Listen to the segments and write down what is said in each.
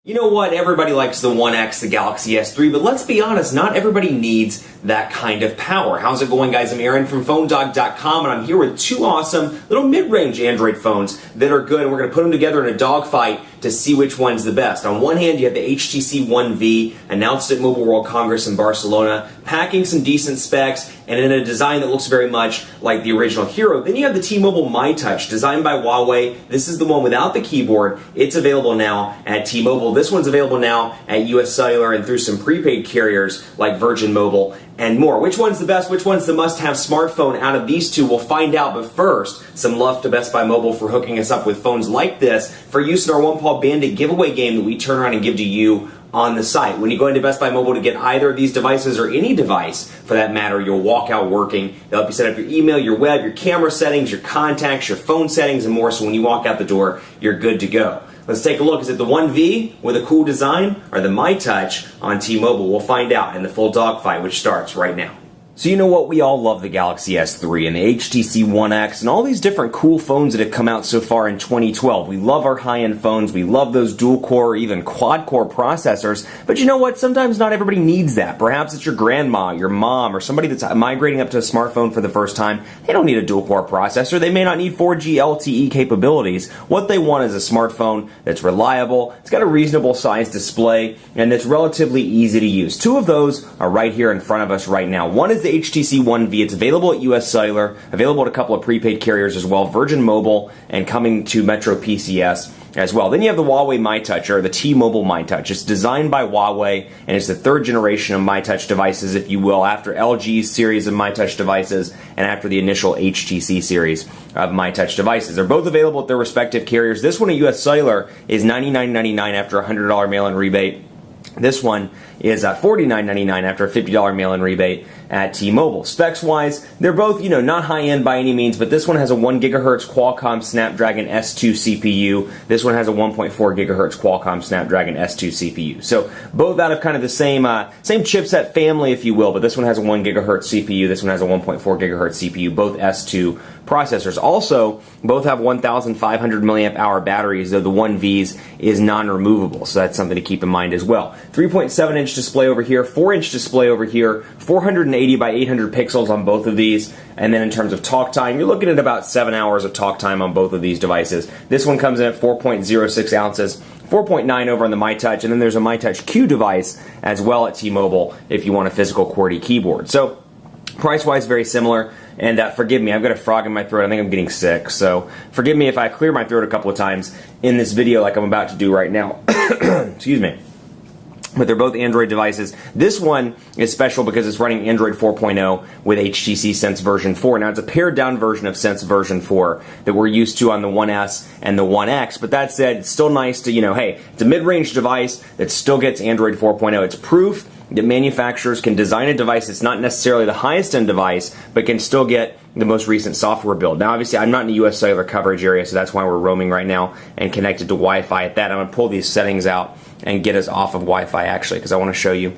You know what? Everybody likes the One X, the Galaxy S3, but let's be honest, not everybody needs that kind of power. How's it going, guys? I'm Aaron from PhoneDog.com, and I'm here with two awesome little mid-range Android phones that are good, and we're going to put them together in a dogfight to see which one's the best. On one hand, you have the HTC One V, announced at Mobile World Congress in Barcelona, packing some decent specs, and in a design that looks very much like the original Hero. Then you have the T-Mobile myTouch, designed by Huawei. This is the one without the keyboard. It's available now at T-Mobile. This one's available now at US Cellular and through some prepaid carriers like Virgin Mobile and more. Which one's the best? Which one's the must-have smartphone out of these two? We'll find out, but first, some love to Best Buy Mobile for hooking us up with phones like this for use in our One Paw Bandit giveaway game that we turn around and give to you on the site. When you go into Best Buy Mobile to get either of these devices or any device for that matter, you'll walk out working. They'll help you set up your email, your web, your camera settings, your contacts, your phone settings, and more. So when you walk out the door, you're good to go. Let's take a look. Is it the One V with a cool design or the myTouch on T-Mobile? We'll find out in the full dogfight, which starts right now. So you know what? We all love the Galaxy S3 and the HTC One X and all these different cool phones that have come out so far in 2012. We love our high-end phones. We love those dual-core or even quad-core processors. But you know what? Sometimes not everybody needs that. Perhaps it's your grandma, your mom, or somebody that's migrating up to a smartphone for the first time. They don't need a dual-core processor. They may not need 4G LTE capabilities. What they want is a smartphone that's reliable, it's got a reasonable size display, and that's relatively easy to use. Two of those are right here in front of us right now. One is the HTC One V. It's available at US Cellular, available at a couple of prepaid carriers as well, Virgin Mobile, and coming to Metro PCS as well. Then you have the Huawei myTouch, or the T-Mobile myTouch. It's designed by Huawei, and it's the third generation of myTouch devices, if you will, after LG's series of myTouch devices and after the initial HTC series of myTouch devices. They're both available at their respective carriers. This one at US Cellular is $99.99 after a $100 mail-in rebate. This one is $49.99 after a $50 mail-in rebate at T-Mobile. Specs-wise, they're both, not high-end by any means, but this one has a 1 GHz Qualcomm Snapdragon S2 CPU. This one has a 1.4 GHz Qualcomm Snapdragon S2 CPU. So both out of kind of the same chipset family, if you will, but this one has a 1 GHz CPU. This one has a 1.4 GHz CPU, both S2 processors. Also, both have 1,500 milliamp hour batteries, though the One V's is non-removable, so that's something to keep in mind as well. 3.7-inch display over here, 4-inch display over here, 480 by 800 pixels on both of these, and then in terms of talk time, you're looking at about 7 hours of talk time on both of these devices. This one comes in at 4.06 ounces, 4.9 over on the myTouch, and then there's a myTouch Q device as well at T-Mobile if you want a physical QWERTY keyboard. So, price-wise, very similar. And forgive me, I've got a frog in my throat. I think I'm getting sick. So forgive me if I clear my throat a couple of times in this video like I'm about to do right now. Excuse me. But they're both Android devices. This one is special because it's running Android 4.0 with HTC Sense version 4. Now, it's a pared-down version of Sense version 4 that we're used to on the One S and the One X. But that said, it's still nice to, hey, it's a mid-range device that still gets Android 4.0. It's proof that manufacturers can design a device that's not necessarily the highest-end device, but can still get the most recent software build. Now, obviously, I'm not in the US Cellular coverage area, so that's why we're roaming right now and connected to Wi-Fi at that. I'm going to pull these settings out and get us off of Wi-Fi, actually, because I want to show you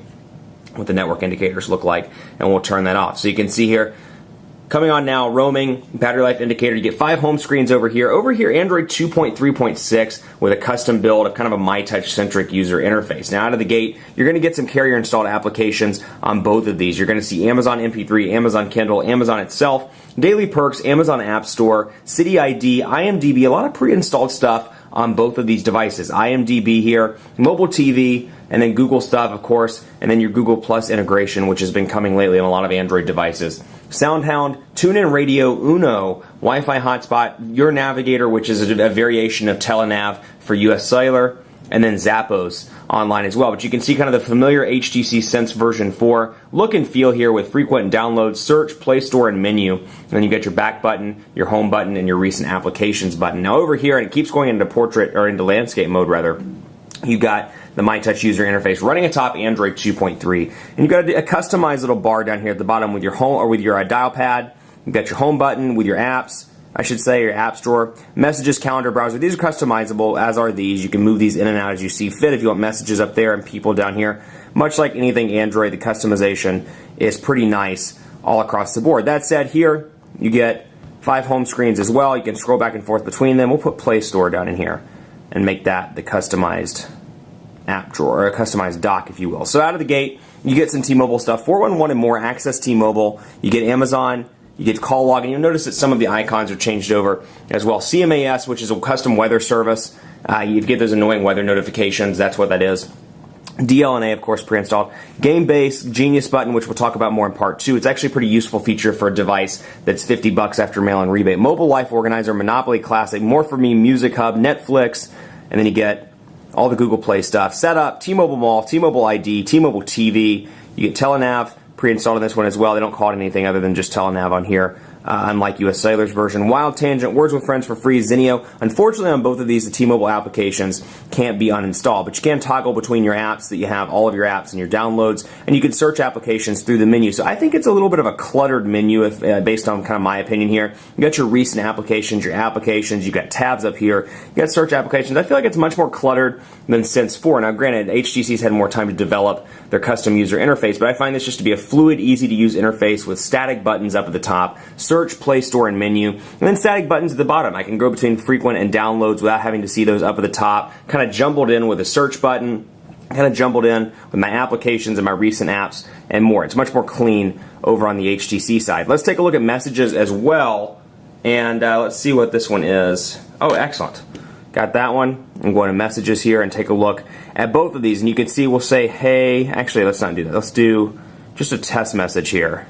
what the network indicators look like, and we'll turn that off. So you can see here, coming on now, roaming, battery life indicator. You get 5 home screens over here. Over here, Android 2.3.6 with a custom build of kind of a myTouch-centric user interface. Now, out of the gate, you're going to get some carrier-installed applications on both of these. You're going to see Amazon MP3, Amazon Kindle, Amazon itself, Daily Perks, Amazon App Store, City ID, IMDb, a lot of pre-installed stuff on both of these devices. IMDb here, mobile TV, and then Google stuff, of course, and then your Google Plus integration, which has been coming lately on a lot of Android devices. SoundHound, TuneIn Radio, Uno, Wi-Fi hotspot, Your Navigator, which is a variation of Telenav for US Cellular, and then Zappos online as well. But you can see kind of the familiar HTC Sense version 4 look and feel here with frequent downloads, search, Play Store, and menu. And then you get your back button, your home button, and your recent applications button. Now over here, and it keeps going into portrait, or into landscape mode rather, you've got the myTouch user interface running atop Android 2.3. And you've got a customized little bar down here at the bottom with your home, or with your dial pad. You've got your home button with your apps, I should say, your app store, messages, calendar, browser. These are customizable, as are these. You can move these in and out as you see fit if you want messages up there and people down here. Much like anything Android, the customization is pretty nice all across the board. That said, here you get 5 home screens as well. You can scroll back and forth between them. We'll put Play Store down in here and make that the customized app drawer, or a customized dock, if you will. So out of the gate, you get some T-Mobile stuff, 411 and more, access T-Mobile, you get Amazon, you get call log, and you'll notice that some of the icons are changed over as well. CMAS, which is a custom weather service, you get those annoying weather notifications, that's what that is. DLNA, of course, pre-installed. Game Base, Genius button, which we'll talk about more in part 2. It's actually a pretty useful feature for a device that's $50 after mail-in rebate. Mobile Life Organizer, Monopoly Classic, More For Me, Music Hub, Netflix, and then you get all the Google Play stuff. Setup, T-Mobile Mall, T-Mobile ID, T-Mobile TV. You get Telenav pre-installed on this one as well. They don't call it anything other than just Telenav on here. Unlike US Cellular's version. Wild Tangent, Words with Friends for free, Zenio. Unfortunately, on both of these, the T-Mobile applications can't be uninstalled, but you can toggle between your apps that you have, all of your apps and your downloads, and you can search applications through the menu. So I think it's a little bit of a cluttered menu, if, based on kind of my opinion here. You got your recent applications, you've got tabs up here, you got search applications. I feel like it's much more cluttered than Sense 4. Now, granted, HTC's had more time to develop their custom user interface, but I find this just to be a fluid, easy-to-use interface with static buttons up at the top, search, Play Store, and menu, and then static buttons at the bottom. I can go between frequent and downloads without having to see those up at the top, kind of jumbled in with a search button, kind of jumbled in with my applications and my recent apps and more. It's much more clean over on the HTC side. Let's take a look at messages as well, and let's see what this one is. Oh, excellent. Got that one. I'm going to messages here and take a look at both of these, and you can see we'll say, hey, actually, let's not do that. Let's do just a test message here.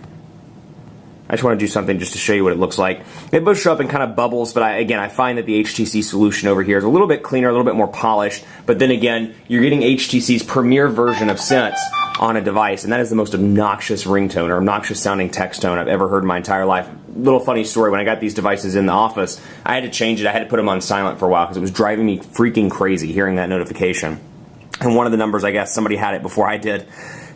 I just want to do something just to show you what it looks like. They both show up in kind of bubbles, but again, I find that the HTC solution over here is a little bit cleaner, a little bit more polished, but then again, you're getting HTC's premier version of Sense on a device, and that is the most obnoxious ringtone or obnoxious sounding text tone I've ever heard in my entire life. Little funny story, when I got these devices in the office, I had to change it. I had to put them on silent for a while because it was driving me freaking crazy hearing that notification. And one of the numbers, I guess, somebody had it before I did.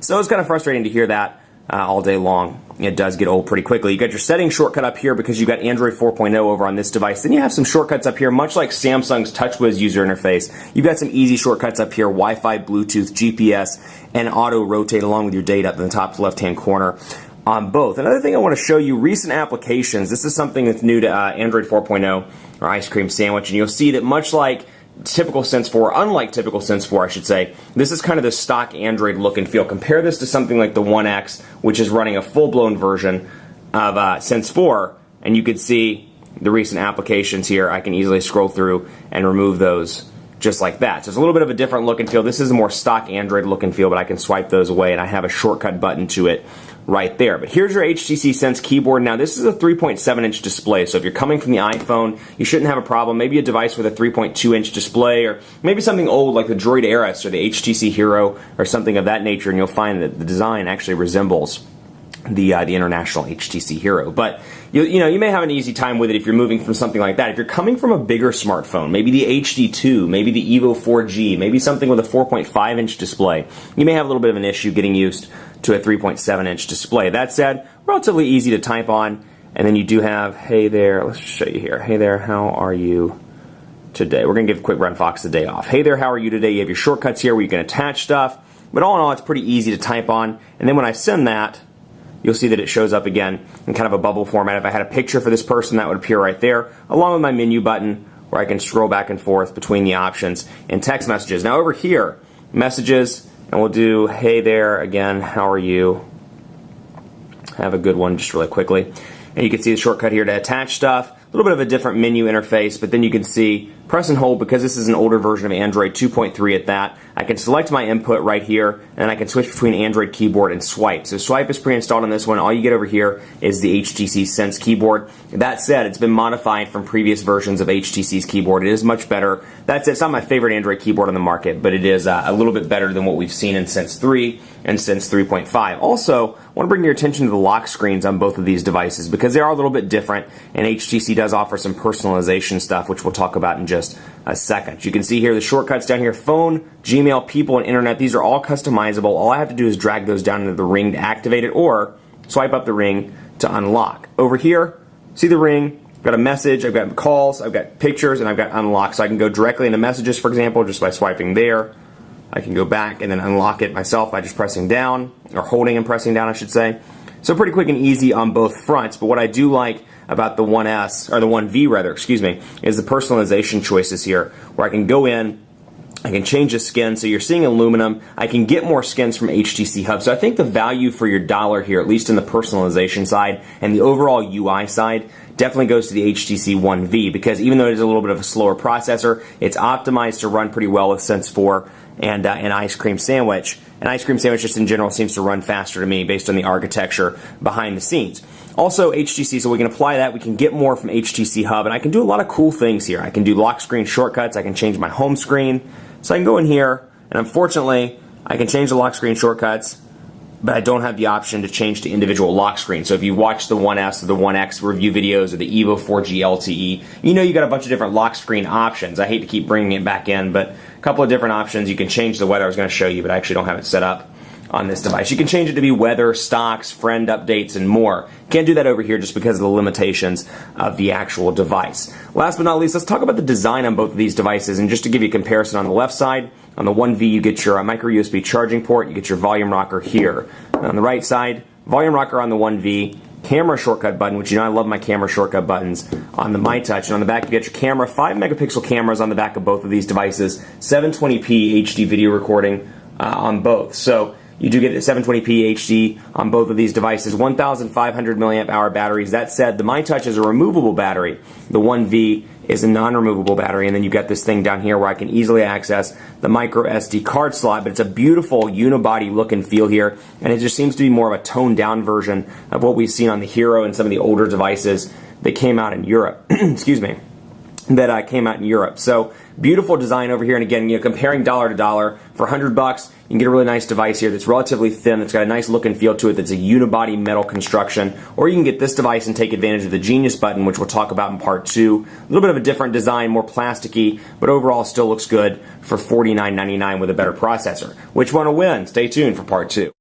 So it was kind of frustrating to hear that all day long. It does get old pretty quickly. You got your settings shortcut up here because you got Android 4.0 over on this device. Then you have some shortcuts up here, much like Samsung's TouchWiz user interface. You've got some easy shortcuts up here, Wi-Fi, Bluetooth, GPS, and auto rotate along with your data up in the top left-hand corner on both. Another thing I want to show you, recent applications. This is something that's new to Android 4.0, or Ice Cream Sandwich, and you'll see that much like typical Sense 4, unlike typical Sense 4, I should say, this is kind of the stock Android look and feel. Compare this to something like the One X, which is running a full-blown version of Sense 4, and you can see the recent applications here. I can easily scroll through and remove those just like that. So it's a little bit of a different look and feel. This is a more stock Android look and feel, but I can swipe those away, and I have a shortcut button to it right there. But here's your HTC Sense keyboard. Now, this is a 3.7-inch display, so if you're coming from the iPhone, you shouldn't have a problem. Maybe a device with a 3.2-inch display, or maybe something old like the Droid Ares or the HTC Hero or something of that nature, and you'll find that the design actually resembles the international HTC Hero. But you may have an easy time with it if you're moving from something like that. If you're coming from a bigger smartphone, maybe the HD2, maybe the Evo 4G, maybe something with a 4.5-inch display, you may have a little bit of an issue getting used to a 3.7-inch display. That said, relatively easy to type on. And then you do have, hey there, let's show you here. Hey there, how are you today? We're going to give Quick Run Fox the day off. Hey there, how are you today? You have your shortcuts here where you can attach stuff. But all in all, it's pretty easy to type on. And then when I send that, you'll see that it shows up again in kind of a bubble format. If I had a picture for this person, that would appear right there, along with my menu button where I can scroll back and forth between the options and text messages. Now over here, messages, and we'll do, hey there, again, how are you? Have a good one just really quickly. And you can see the shortcut here to attach stuff. A little bit of a different menu interface, but then you can see, press and hold, because this is an older version of Android 2.3 at that, I can select my input right here, and I can switch between Android keyboard and swipe. So swipe is pre-installed on this one. All you get over here is the HTC Sense keyboard. That said, it's been modified from previous versions of HTC's keyboard. It is much better. That said, it's not my favorite Android keyboard on the market, but it is a little bit better than what we've seen in Sense 3 and Sense 3.5. Also, I want to bring your attention to the lock screens on both of these devices because they are a little bit different, and HTC does offer some personalization stuff, which we'll talk about in just a second. You can see here the shortcuts down here, phone, Gmail, people, and internet. These are all customizable. All I have to do is drag those down into the ring to activate it, or swipe up the ring to unlock. Over here, see the ring, I've got a message, I've got calls, I've got pictures, and I've got unlock. So I can go directly into messages, for example, just by swiping there. I can go back and then unlock it myself by just pressing down, or holding and pressing down, I should say. So pretty quick and easy on both fronts, but what I do like about the One S, or the One V rather, excuse me, is the personalization choices here, where I can go in I can change the skin, so you're seeing aluminum. I can get more skins from HTC Hub. So I think the value for your dollar here, at least in the personalization side and the overall UI side, definitely goes to the HTC One V, because even though it is a little bit of a slower processor, it's optimized to run pretty well with Sense 4 and an Ice Cream Sandwich. An Ice Cream Sandwich just in general seems to run faster to me based on the architecture behind the scenes. Also HTC, so we can apply that, we can get more from HTC Hub, and I can do a lot of cool things here. I can do lock screen shortcuts, I can change my home screen. So I can go in here, and unfortunately, I can change the lock screen shortcuts, but I don't have the option to change to individual lock screens. So if you watch the 1S or the 1X review videos or the Evo 4G LTE, you know you got a bunch of different lock screen options. I hate to keep bringing it back in, but a couple of different options. You can change the weather. I was going to show you, but I actually don't have it set up on this device. You can change it to be weather, stocks, friend updates, and more. Can't do that over here just because of the limitations of the actual device. Last but not least, let's talk about the design on both of these devices. And just to give you a comparison, on the left side, on the One V, you get your micro USB charging port, you get your volume rocker here. And on the right side, volume rocker on the One V, camera shortcut button, which you know I love my camera shortcut buttons, on the myTouch. And on the back you get your camera, 5 megapixel cameras on the back of both of these devices, 720p HD video recording on both. So you do get a 720p HD on both of these devices, 1,500 milliamp hour batteries. That said, the myTouch is a removable battery. The One V is a non-removable battery, and then you've got this thing down here where I can easily access the micro SD card slot, but it's a beautiful unibody look and feel here, and it just seems to be more of a toned down version of what we've seen on the Hero and some of the older devices that came out in Europe. Excuse me. That came out in Europe. So beautiful design over here, and again, you know, comparing dollar to dollar, for $100 you can get a really nice device here that's relatively thin, that's got a nice look and feel to it, that's a unibody metal construction, or you can get this device and take advantage of the Genius button, which we'll talk about in part 2. A little bit of a different design, more plasticky, but overall still looks good for $49.99 with a better processor. Which one will win? Stay tuned for part 2.